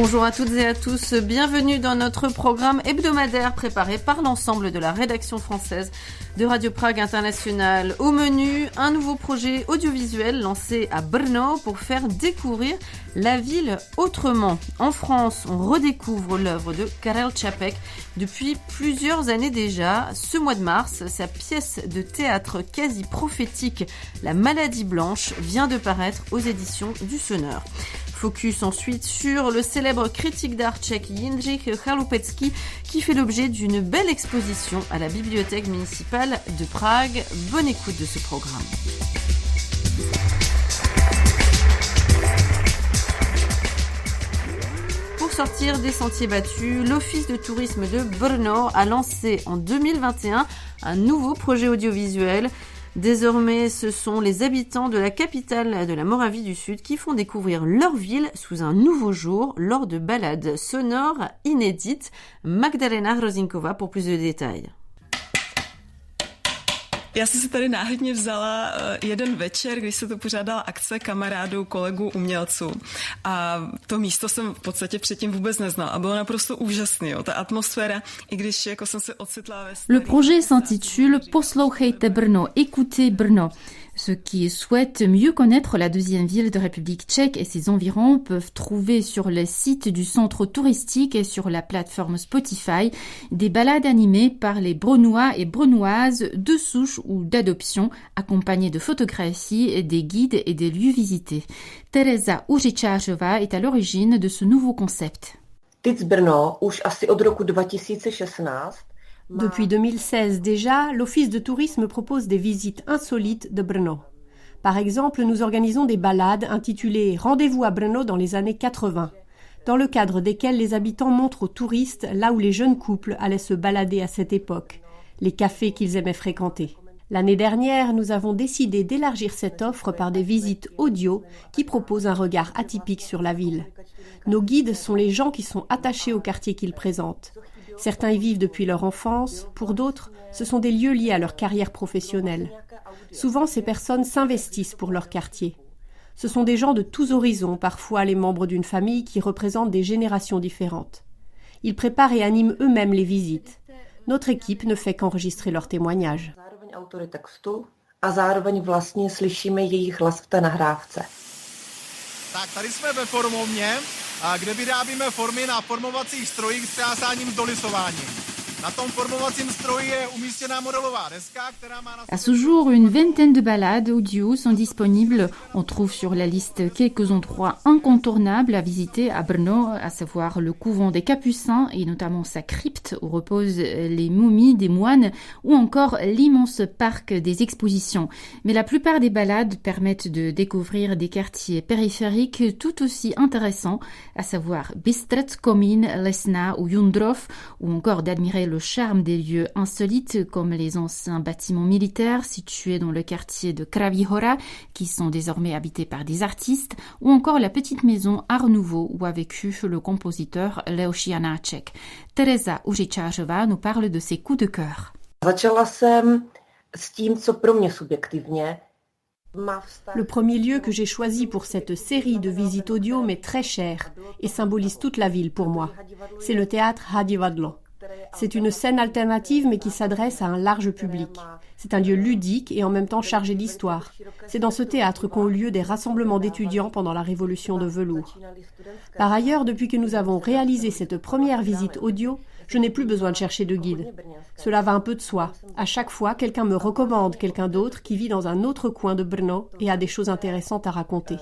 Bonjour à toutes et à tous, bienvenue dans notre programme hebdomadaire préparé par l'ensemble de la rédaction française de Radio Prague International. Au menu, un nouveau projet audiovisuel lancé à Brno pour faire découvrir la ville autrement. En France, on redécouvre l'œuvre de Karel Čapek depuis plusieurs années déjà. Ce mois de mars, sa pièce de théâtre quasi prophétique La maladie blanche vient de paraître aux éditions du Sonneur. Focus ensuite sur le célèbre critique d'art tchèque Jindřich Chalupecki qui fait l'objet d'une belle exposition à la bibliothèque municipale de Prague. Bonne écoute de ce programme. Pour sortir des sentiers battus, l'Office de tourisme de Brno a lancé en 2021 un nouveau projet audiovisuel. Désormais, ce sont les habitants de la capitale de la Moravie du Sud qui font découvrir leur ville sous un nouveau jour lors de balades sonores inédites. Magdalena Hrozinkova pour plus de détails. Já jsem si tady náhodně vzala jeden večer, když se to pořádala akce kamarádů, kolegů, umělců. A to místo jsem v podstatě předtím vůbec neznala. A bylo naprosto úžasný, jo, ta atmosféra, i když jako jsem se ocitla ve Le projet s'intitule Poslouchejte Brno, écoutez Brno. Ceux qui souhaitent mieux connaître la deuxième ville de République tchèque et ses environs peuvent trouver sur le site du centre touristique et sur la plateforme Spotify des balades animées par les Brnois et Brnoises de souche ou d'adoption, accompagnées de photographies, des guides et des lieux visités. Tereza Uřičářová est à l'origine de ce nouveau concept. TIC Brno už asi od roku 2016. Depuis 2016 déjà, l'Office de tourisme propose des visites insolites de Brno. Par exemple, nous organisons des balades intitulées « Rendez-vous à Brno dans les années 80 », dans le cadre desquelles les habitants montrent aux touristes là où les jeunes couples allaient se balader à cette époque, les cafés qu'ils aimaient fréquenter. L'année dernière, nous avons décidé d'élargir cette offre par des visites audio qui proposent un regard atypique sur la ville. Nos guides sont les gens qui sont attachés au quartier qu'ils présentent. Certains y vivent depuis leur enfance, pour d'autres, ce sont des lieux liés à leur carrière professionnelle. Souvent, ces personnes s'investissent pour leur quartier. Ce sont des gens de tous horizons, parfois les membres d'une famille qui représentent des générations différentes. Ils préparent et animent eux-mêmes les visites. Notre équipe ne fait qu'enregistrer leurs témoignages. A zároveň vlastně slyšíme jejich hlas v té nahrávce. Tak tady jsme ve formovně, kde vyrábíme formy na formovacích strojích s třásáním s dolisováním. Na tom formovacím stroji je umístěná modelová deska, která má... À ce jour, une vingtaine de balades audio sont disponibles. On trouve sur la liste quelques endroits incontournables à visiter à Brno, à savoir le couvent des Capucins et notamment sa crypte où reposent les momies des moines ou encore l'immense parc des expositions. Mais la plupart des balades permettent de découvrir des quartiers périphériques tout aussi intéressants, à savoir Bystrec, Komín, Lesná ou Jundrov, ou encore d'admirer le charme des lieux insolites comme les anciens bâtiments militaires situés dans le quartier de Kraví Hora qui sont désormais habités par des artistes ou encore la petite maison Art Nouveau où a vécu le compositeur Leoš Janáček. Tereza Uřičářová nous parle de ses coups de cœur. Začala jsem s tím, co pro mě subjektivně. Le premier lieu que j'ai choisi pour cette série de visites audio m'est très cher et symbolise toute la ville pour moi. C'est le théâtre Hadivadlo. C'est une scène alternative mais qui s'adresse à un large public. C'est un lieu ludique et en même temps chargé d'histoire. C'est dans ce théâtre qu'ont eu lieu des rassemblements d'étudiants pendant la Révolution de velours. Par ailleurs, depuis que nous avons réalisé cette première visite audio, je n'ai plus besoin de chercher de guide. Cela va un peu de soi. À chaque fois, quelqu'un me recommande quelqu'un d'autre qui vit dans un autre coin de Brno et a des choses intéressantes à raconter.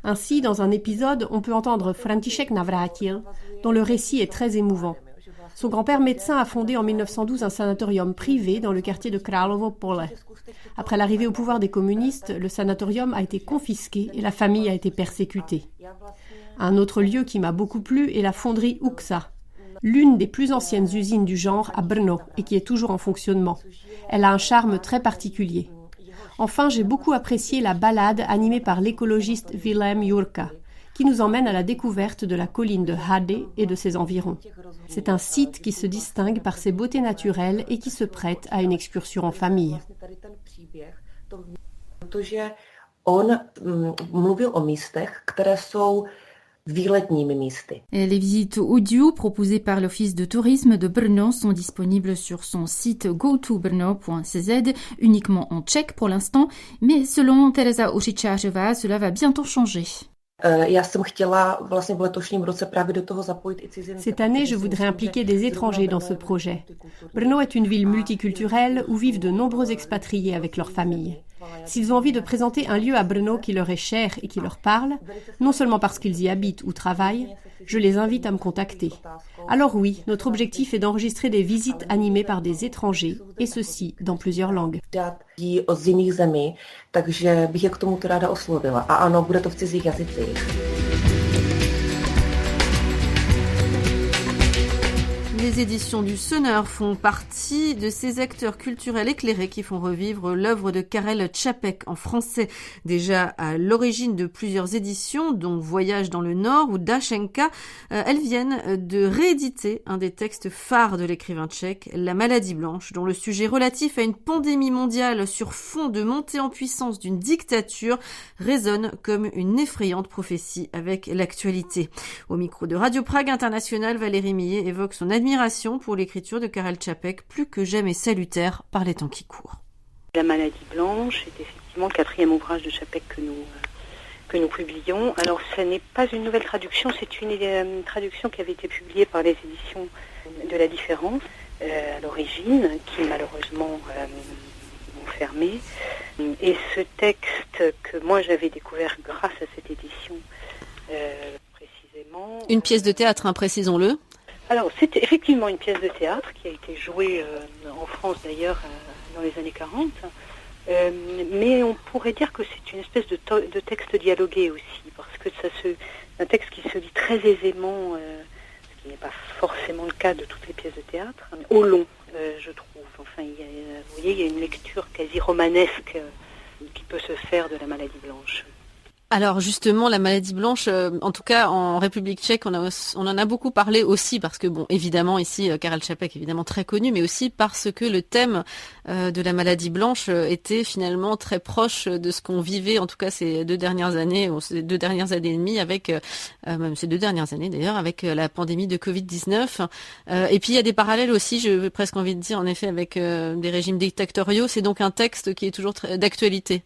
Ainsi, dans un épisode, on peut entendre František Navrátil, dont le récit est très émouvant. Son grand-père médecin a fondé en 1912 un sanatorium privé dans le quartier de Královo Pole. Après l'arrivée au pouvoir des communistes, le sanatorium a été confisqué et la famille a été persécutée. Un autre lieu qui m'a beaucoup plu est la fonderie Uksa, l'une des plus anciennes usines du genre à Brno et qui est toujours en fonctionnement. Elle a un charme très particulier. Enfin, j'ai beaucoup apprécié la balade animée par l'écologiste Vilém Jurka, qui nous emmène à la découverte de la colline de Hady et de ses environs. C'est un site qui se distingue par ses beautés naturelles et qui se prête à une excursion en famille. Protože on mluvil o místech, které jsou výletními místy. Les visites audio proposées par l'Office de tourisme de Brno sont disponibles sur son site gotobrno.cz, uniquement en tchèque pour l'instant, mais selon Tereza Uřičářová, cela va bientôt changer. Cette année, je voudrais impliquer des étrangers dans ce projet. Brno est une ville multiculturelle où vivent de nombreux expatriés avec leurs familles. S'ils ont envie de présenter un lieu à Brno qui leur est cher et qui leur parle, non seulement parce qu'ils y habitent ou travaillent, je les invite à me contacter. Alors oui, notre objectif est d'enregistrer des visites animées par des étrangers, et ceci dans plusieurs langues. Takže bych je k tomu ráda oslovila. A ano, bude to v cizích jazycích. Les éditions du Sonneur font partie de ces acteurs culturels éclairés qui font revivre l'œuvre de Karel Čapek en français. Déjà à l'origine de plusieurs éditions, dont Voyage dans le Nord ou Dášenka, elles viennent de rééditer un des textes phares de l'écrivain tchèque, La maladie blanche, dont le sujet relatif à une pandémie mondiale sur fond de montée en puissance d'une dictature résonne comme une effrayante prophétie avec l'actualité. Au micro de Radio Prague International, Valérie Millet évoque son admiration pour l'écriture de Karel Čapek, plus que jamais salutaire par les temps qui courent. La maladie blanche est effectivement le 4e ouvrage de Čapek que nous publions. Alors ce n'est pas une nouvelle traduction, c'est une traduction qui avait été publiée par les éditions de La Différence à l'origine, qui malheureusement ont fermé. Et ce texte que moi j'avais découvert grâce à cette édition précisément... Une pièce de théâtre, précisons-le. Alors, c'est effectivement une pièce de théâtre qui a été jouée en France d'ailleurs dans les années 40, mais on pourrait dire que c'est une espèce de texte dialogué aussi, parce que un texte qui se lit très aisément, ce qui n'est pas forcément le cas de toutes les pièces de théâtre, au long, je trouve. Enfin, vous voyez, il y a une lecture quasi romanesque qui peut se faire de La maladie blanche. Alors justement, la maladie blanche, en tout cas en République tchèque, on en a beaucoup parlé aussi parce que bon, évidemment ici, Karel Čapek évidemment très connu, mais aussi parce que le thème de la maladie blanche était finalement très proche de ce qu'on vivait, en tout cas ces 2 dernières années, ou ces 2 dernières années et demie, avec même ces 2 dernières années d'ailleurs, avec la pandémie de Covid-19. Et puis il y a des parallèles aussi, j'ai presque envie de dire, en effet, avec des régimes dictatoriaux. C'est donc un texte qui est toujours d'actualité.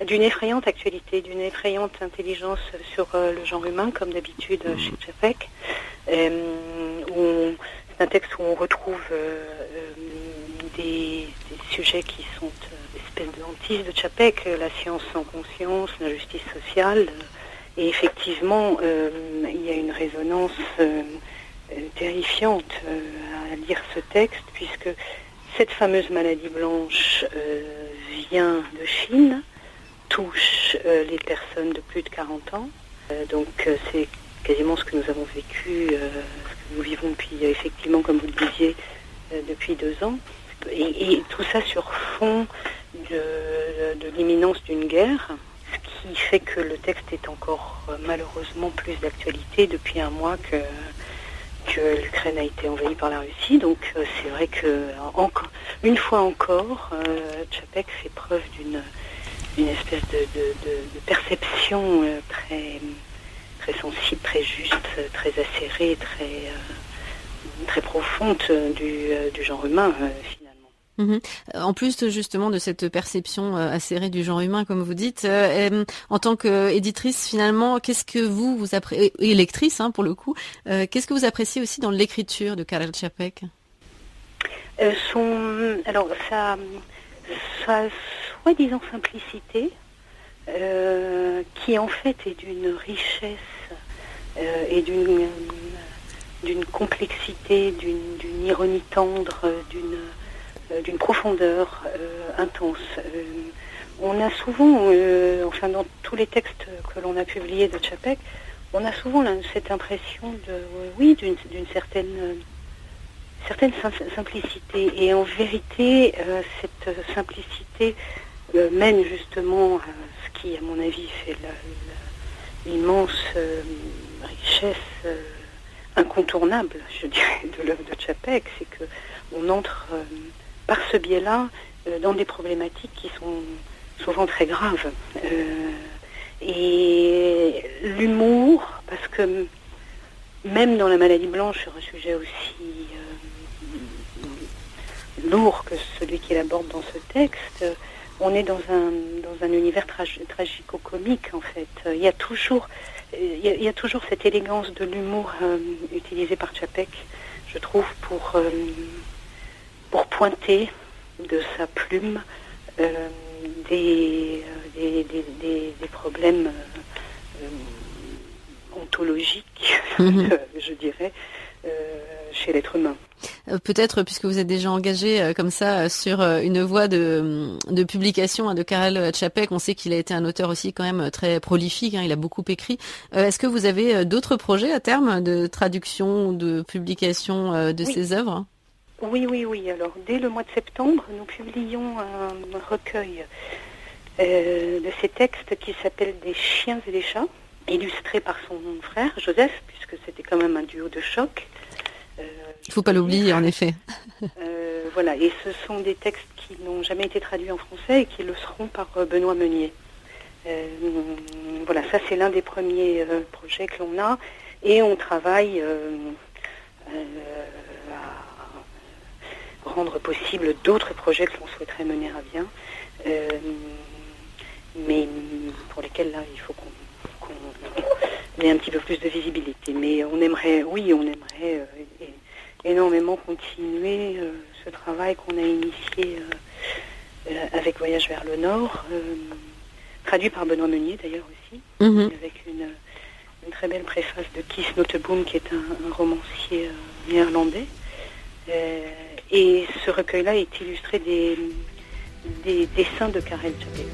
D'une effrayante actualité, d'une effrayante intelligence sur le genre humain, comme d'habitude chez Čapek. C'est un texte où on retrouve des sujets qui sont des espèces de hantises de Čapek, la science sans conscience, la justice sociale. Et effectivement, il y a une résonance terrifiante à lire ce texte, puisque cette fameuse maladie blanche vient de Chine, touche les personnes de plus de 40 ans. Donc c'est quasiment ce que nous avons vécu, ce que nous vivons depuis, effectivement, comme vous le disiez, depuis 2 ans. Et tout ça sur fond de l'imminence d'une guerre, ce qui fait que le texte est encore malheureusement plus d'actualité depuis 1 mois que l'Ukraine a été envahie par la Russie. Donc c'est vrai que, une fois encore, Čapek fait preuve d'une espèce de perception très sensible, très juste, très acérée, très profonde du genre humain, finalement. En plus justement de cette perception acérée du genre humain, comme vous dites, en tant qu'éditrice, finalement, qu'est-ce que vous appréciez, et lectrice pour le coup, qu'est-ce que vous appréciez aussi dans l'écriture de Karel Čapek? Alors sa soi-disant simplicité, qui en fait est d'une richesse et d'une complexité, d'une ironie tendre, d'une profondeur intense. On a souvent, enfin dans tous les textes que l'on a publiés de Čapek, on a souvent cette impression d'une certaine simplicité. Et en vérité, cette simplicité mène justement à ce qui, à mon avis, fait l'immense richesse incontournable, je dirais, de l'œuvre de Čapek. C'est qu'on entre par ce biais-là dans des problématiques qui sont souvent très graves. Et l'humour, parce que même dans la maladie blanche, sur un sujet aussi lourd que celui qu'il aborde dans ce texte, on est dans un univers tragico-comique en fait. Il y a toujours cette élégance de l'humour utilisée par Čapek, je trouve, pour pointer de sa plume des problèmes ontologiques, je dirais, chez l'être humain. Peut-être, puisque vous êtes déjà engagé comme ça sur une voie de publication de Karel Čapek, on sait qu'il a été un auteur aussi quand même très prolifique, il a beaucoup écrit. Est-ce que vous avez d'autres projets à terme de traduction ou de publication de ses œuvres ? Oui. Alors, dès le mois de septembre, nous publions un recueil de ses textes qui s'appelle « Des chiens et des chats », illustré par son frère, Joseph, puisque c'était quand même un duo de choc. Il ne faut pas l'oublier, en effet. Voilà, et ce sont des textes qui n'ont jamais été traduits en français et qui le seront par Benoît Meunier. Voilà, ça c'est l'un des premiers projets que l'on a, et on travaille à rendre possible d'autres projets que l'on souhaiterait mener à bien, mais pour lesquels là il faut qu'on ait un petit peu plus de visibilité. Mais on aimerait énormément continuer ce travail qu'on a initié avec Voyage vers le Nord, traduit par Benoît Meunier d'ailleurs aussi, avec une très belle préface de Kees Noteboom, qui est un romancier néerlandais. Et ce recueil-là est illustré des dessins de Karel Čapek.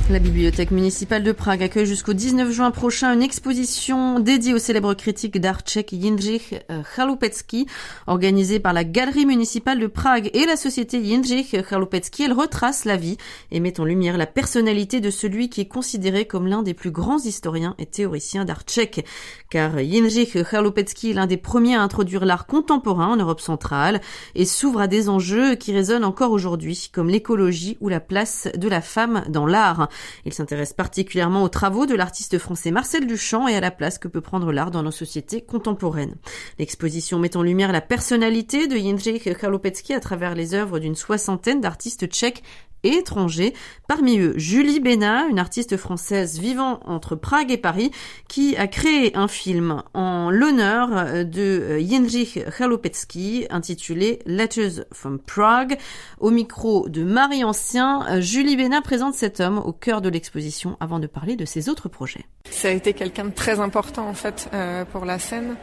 La bibliothèque municipale de Prague accueille jusqu'au 19 juin prochain une exposition dédiée au célèbre critique d'art tchèque Jindřich Chaloupecký, organisée par la Galerie municipale de Prague et la société Jindřich Chaloupecký. Elle retrace la vie et met en lumière la personnalité de celui qui est considéré comme l'un des plus grands historiens et théoriciens d'art tchèque. Car Jindřich Chaloupecký est l'un des premiers à introduire l'art contemporain en Europe centrale et s'ouvre à des enjeux qui résonnent encore aujourd'hui, comme l'écologie ou la place de la femme dans l'art. Il s'intéresse particulièrement aux travaux de l'artiste français Marcel Duchamp et à la place que peut prendre l'art dans nos sociétés contemporaines. L'exposition met en lumière la personnalité de Jindřich Chaloupecký à travers les œuvres d'une 60aine d'artistes tchèques et étrangers. Parmi eux, Julie Bénat, une artiste française vivant entre Prague et Paris, qui a créé un film en l'honneur de Jindřich Chaloupecký intitulé Letters from Prague. Au micro de Marie Ancien, Julie Bénat présente cet homme au cœur de l'exposition avant de parler de ses autres projets. Ça a été quelqu'un de très important en fait pour la scène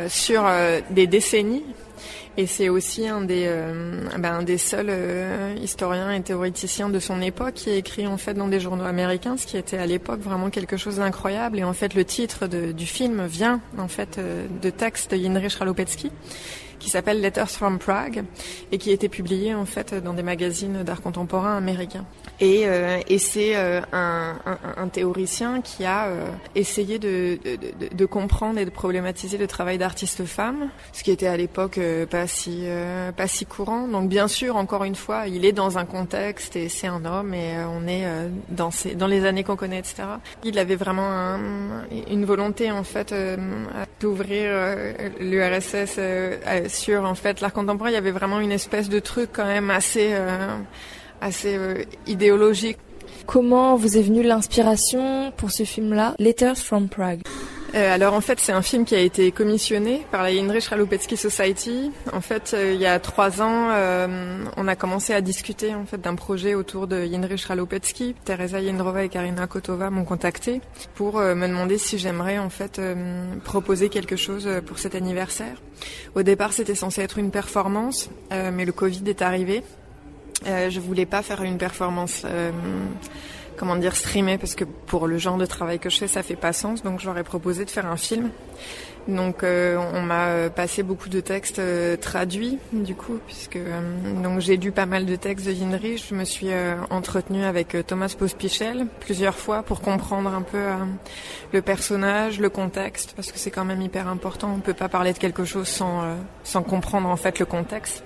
sur des décennies. Et c'est aussi un des seuls historiens et théoreticiens de son époque qui a écrit en fait dans des journaux américains, ce qui était à l'époque vraiment quelque chose d'incroyable. Et en fait, le titre du film vient en fait de textes de Jindřich Chaloupecký, qui s'appelle Letters from Prague et qui a été publié en fait dans des magazines d'art contemporain américains. Et c'est un théoricien qui a essayé de comprendre et de problématiser le travail d'artistes femmes, ce qui était à l'époque pas si courant. Donc bien sûr, encore une fois, il est dans un contexte et c'est un homme et on est dans les années qu'on connaît, etc. Il avait vraiment une volonté en fait d'ouvrir l'URSS sur en fait l'art contemporain. Il y avait vraiment une espèce de truc quand même assez idéologique. Comment vous est venue l'inspiration pour ce film-là, Letters from Prague? Alors en fait, c'est un film qui a été commissionné par la Jindřich Chaloupecký Society. En fait, il y a 3 ans, on a commencé à discuter en fait d'un projet autour de Jindřich Chaloupecký. Teresa Jindrova et Karina Kotova m'ont contacté pour me demander si j'aimerais en fait proposer quelque chose pour cet anniversaire. Au départ, c'était censé être une performance, mais le Covid est arrivé. Je voulais pas faire une performance streamer, parce que pour le genre de travail que je fais, ça fait pas sens. Donc je leur ai proposé de faire un film. Donc on m'a passé beaucoup de textes traduits du coup, puisque donc j'ai lu pas mal de textes de Jindřich. Je me suis entretenue avec Thomas Pospichel plusieurs fois pour comprendre un peu le personnage, le contexte, parce que c'est quand même hyper important. On peut pas parler de quelque chose sans comprendre en fait le contexte.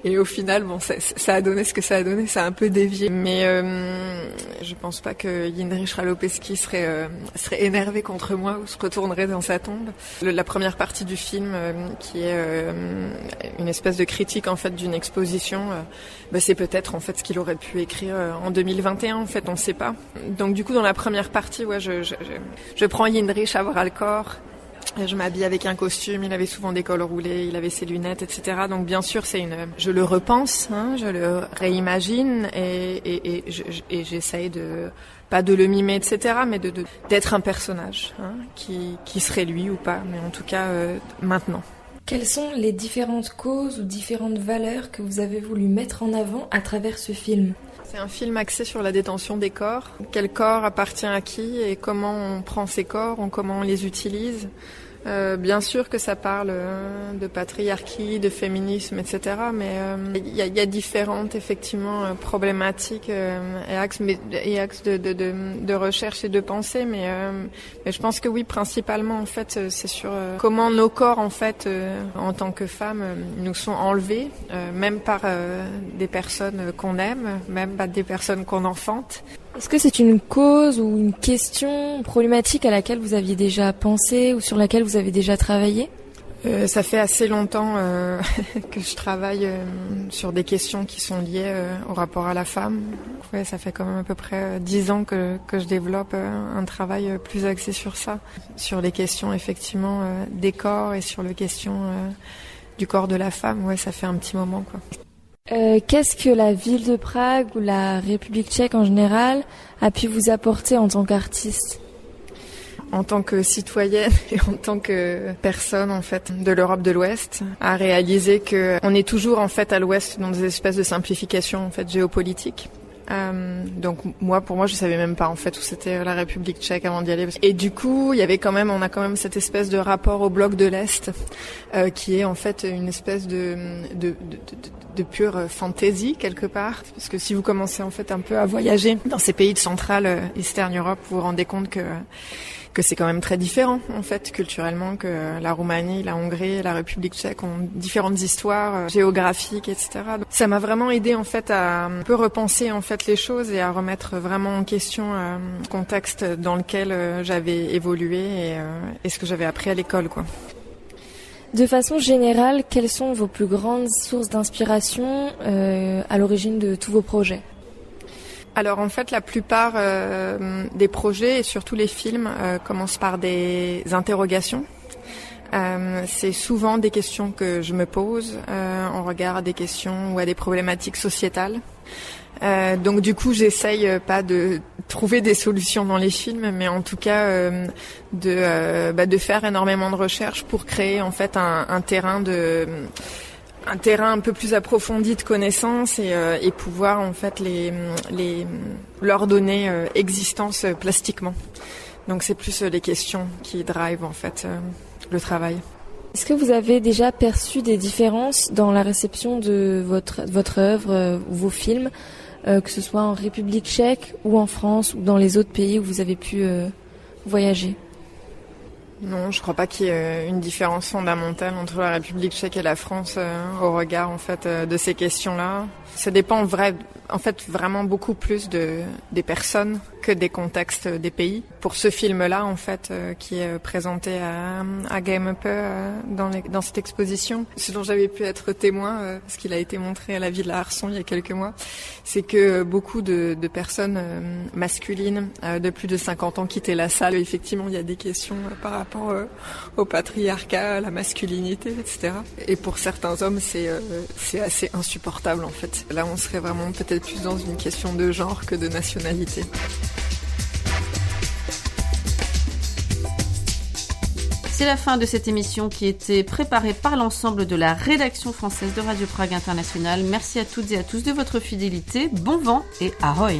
Et au final, bon, ça a donné ce que ça a donné, ça a un peu dévié. Mais je pense pas que Jindřich Ralopesky serait énervé contre moi ou se retournerait dans sa tombe. La première partie du film, qui est une espèce de critique en fait d'une exposition, c'est peut-être en fait ce qu'il aurait pu écrire en 2021. En fait, on sait pas. Donc du coup, dans la première partie, ouais, je prends Jindřich à bras le corps. Je m'habille avec un costume, il avait souvent des cols roulés, il avait ses lunettes, etc. Donc bien sûr, je le repense, je le réimagine et j'essaye pas de le mimer, etc., mais d'être un personnage, qui serait lui ou pas, mais en tout cas maintenant. Quelles sont les différentes causes ou différentes valeurs que vous avez voulu mettre en avant à travers ce film ? C'est un film axé sur la détention des corps. Quel corps appartient à qui et comment on prend ces corps, comment on les utilise. Bien sûr que ça parle de patriarchie, de féminisme, etc. Mais il y a différentes effectivement problématiques et axes de recherche et de pensée. Mais je pense que oui, principalement en fait, c'est sur comment nos corps en fait, en tant que femmes, nous sont enlevés, même par des personnes qu'on aime, même par des personnes qu'on enfante. Est-ce que c'est une cause ou une question, une problématique à laquelle vous aviez déjà pensé ou sur laquelle vous avez déjà travaillé ? Ça fait assez longtemps que je travaille sur des questions qui sont liées au rapport à la femme. Ouais, ça fait quand même à peu près 10 ans que je développe un travail plus axé sur ça, sur les questions effectivement des corps et sur les questions du corps de la femme. Ouais, ça fait un petit moment quoi. Qu'est-ce que la ville de Prague ou la République tchèque en général a pu vous apporter en tant qu'artiste ? En tant que citoyenne et en tant que personne en fait de l'Europe de l'Ouest, à réaliser que on est toujours en fait à l'Ouest dans des espèces de simplifications en fait géopolitiques. Donc pour moi je savais même pas en fait où c'était la République tchèque avant d'y aller. Et du coup on a quand même cette espèce de rapport au bloc de l'Est qui est en fait une espèce de pure fantaisie quelque part, parce que si vous commencez en fait un peu à voyager dans ces pays de Centrale Eastern Europe, vous vous rendez compte que c'est quand même très différent en fait culturellement, que la Roumanie, la Hongrie et la République tchèque ont différentes histoires géographiques, etc. Donc, ça m'a vraiment aidé en fait à un peu repenser en fait les choses et à remettre vraiment en question le contexte dans lequel j'avais évolué et ce que j'avais appris à l'école quoi. De façon générale, quelles sont vos plus grandes sources d'inspiration à l'origine de tous vos projets ? Alors en fait, la plupart des projets et surtout les films commencent par des interrogations. C'est souvent des questions que je me pose en regard à des questions ou à des problématiques sociétales. Donc du coup, j'essaye pas de trouver des solutions dans les films, mais en tout cas de faire énormément de recherches pour créer en fait un terrain un peu plus approfondi de connaissances et pouvoir en fait leur donner existence plastiquement. Donc c'est plus les questions qui drivent en fait le travail. Est-ce que vous avez déjà perçu des différences dans la réception de votre œuvre ou vos films, que ce soit en République tchèque ou en France ou dans les autres pays où vous avez pu voyager ? Non, je crois pas qu'il y ait une différence fondamentale entre la République tchèque et la France au regard en fait de ces questions-là. Ça dépend vraiment beaucoup plus des personnes que des contextes des pays. Pour ce film-là, en fait, qui est présenté à Game dans cette exposition, ce dont j'avais pu être témoin, parce qu'il a été montré à la Villa Arson il y a quelques mois, c'est que beaucoup de personnes masculines de plus de 50 ans quittaient la salle. Effectivement, il y a des questions par rapport au patriarcat, à la masculinité, etc. Et pour certains hommes, c'est assez insupportable, en fait. Là, on serait vraiment peut-être plus dans une question de genre que de nationalité. C'est la fin de cette émission qui était préparée par l'ensemble de la rédaction française de Radio Prague International. Merci à toutes et à tous de votre fidélité. Bon vent et ahoy!